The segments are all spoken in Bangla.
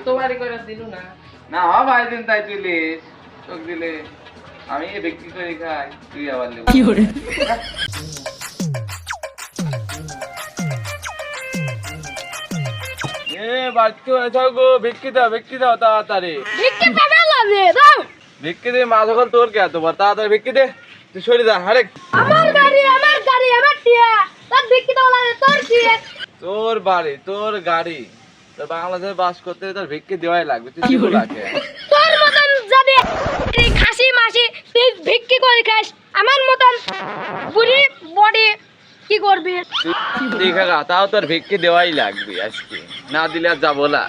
তোমারই করে দিলু না না ভাই দিন তাই তুলিস চোখ দিলে আমি বিক্রি করে খাই তুই আবার লেবু কি করে বাড়িতে এসো গো ভিক্ষি দাও তাড়াতাড়ি ভিক্ষে পাবে লাগে দাও ভিক্ষি দে মা সকল তোর কে তোমার তাড়াতাড়ি ভিক্ষি দে তুই সরে যা আরে আমার গাড়ি আমার টিয়া তোর ভিক্ষে দাও লাগে তোর কি তোর বাড়ি তোর গাড়ি তোর বাংলাদেশে বাস করতে তোর ভিক্ষি দেওয়াই লাগবে তুই দিব লাগে তোর মতন যদি খাসি মাসি তুই ভিক্ষে করে খাস আমার মতন বুড়ি বডি কি করবি ঠিক আছে তাও তোর ভিক্ষি দেওয়াই লাগবে আজকে না দিলে আর যাবো না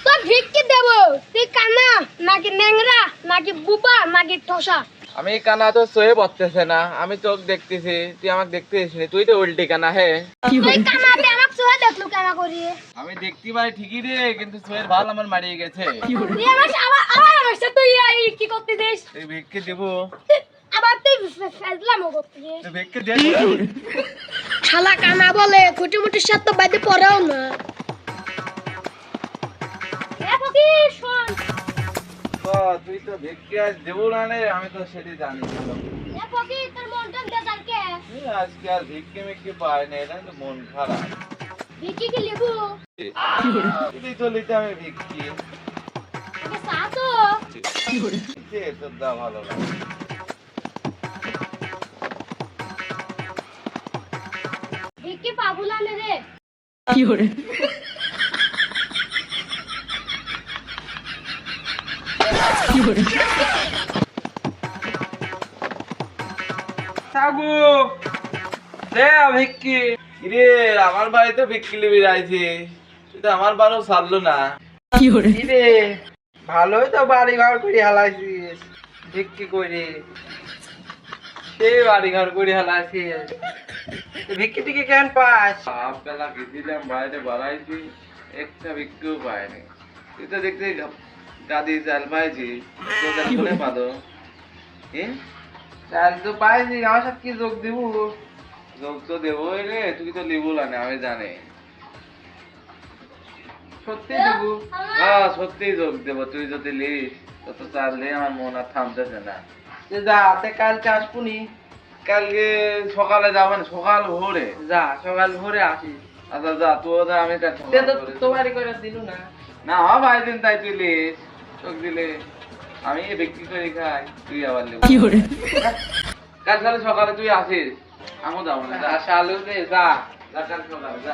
তোর ভিক্ষে দেব তুই কানা নাকি ন্যাংরা নাকি বুবা নাকি ঠোসা আমি কানা তো সয়ে পড়তেছে না আমি চোখ দেখতেছি তুই আমাকে দেখতেছিস না তুই তো উল্টি কানা হে তুই কানাতে আমাকে চোখে দেখলু কেন করি আমি দেখতে পাই ঠিকই রে কিন্তু সোয়ের ভাল আমার মারিয়ে গেছে তুই আমার সাথে তুই কি করতেছিস তুই ভিক্ষি দিব আবার তুই ফেজলামও করতেছিস তুই ভিক্ষি দে শালা কানা বলে খুঁটিমুটির সাথে তো বাইরে পড়াও না এ ফকি শোন তুই তো ভিক্ষি আজ দেবো না রে আমি তো সেটি জানি এ ফকি তোর মনটা বেজার কে আজকে আর ভিক্ষি মিক্ষি পাই না এটা তো মন খারাপ ভিক্ষি কি লিবু তুই তো লিতে আমি ভিক্ষি তোকে সাতো তোর দা ভালো লাগে ভিক্ষি পাবুলা নে রে কি করে কি করে সাগু দে ভিক্ষি রে আমার বাড়িতে ভিক্ষি লিবি যাইছি তুই তো আমার বাড়িও ছাড়লো না কি করে রে ভালোই তো বাড়ি ঘর করে হালাইছিস ভিক্ষি করে সেই বাড়ি ঘর করে হালাইছিস ভিক্ষি টিকে কেন পাস বেলা গেছিলাম বাইরে বাড়াইছি একটা ভিক্ষিও পাইনি তুই তো দেখতে গাদি চাল পাইছি তোদের পাদো চাল তো পাইছি আমার সাথে কি যোগ দিব যোগ তো দেবোই রে তুই তো লিবু না আমি জানি সত্যি দিব হ্যাঁ সত্যি যোগ দেবো তুই যদি লিস তত চাললে আমার মন আর থামতেছে না যা তে কালকে আসবুনি কালকে সকালে যাবেন সকাল ভোরে যা সকাল ভোরে আসিস আচ্ছা যা তোদের আমি তোমারই করে দিলু না না ভাই দিন তাই তুই লিস চোখ দিলে আমি বিক্রি করে খাই তুই আবার লেবু কি করে কাল সকালে তুই আসিস আমও যাবো না যা শালু রে যা কাল সকালে যা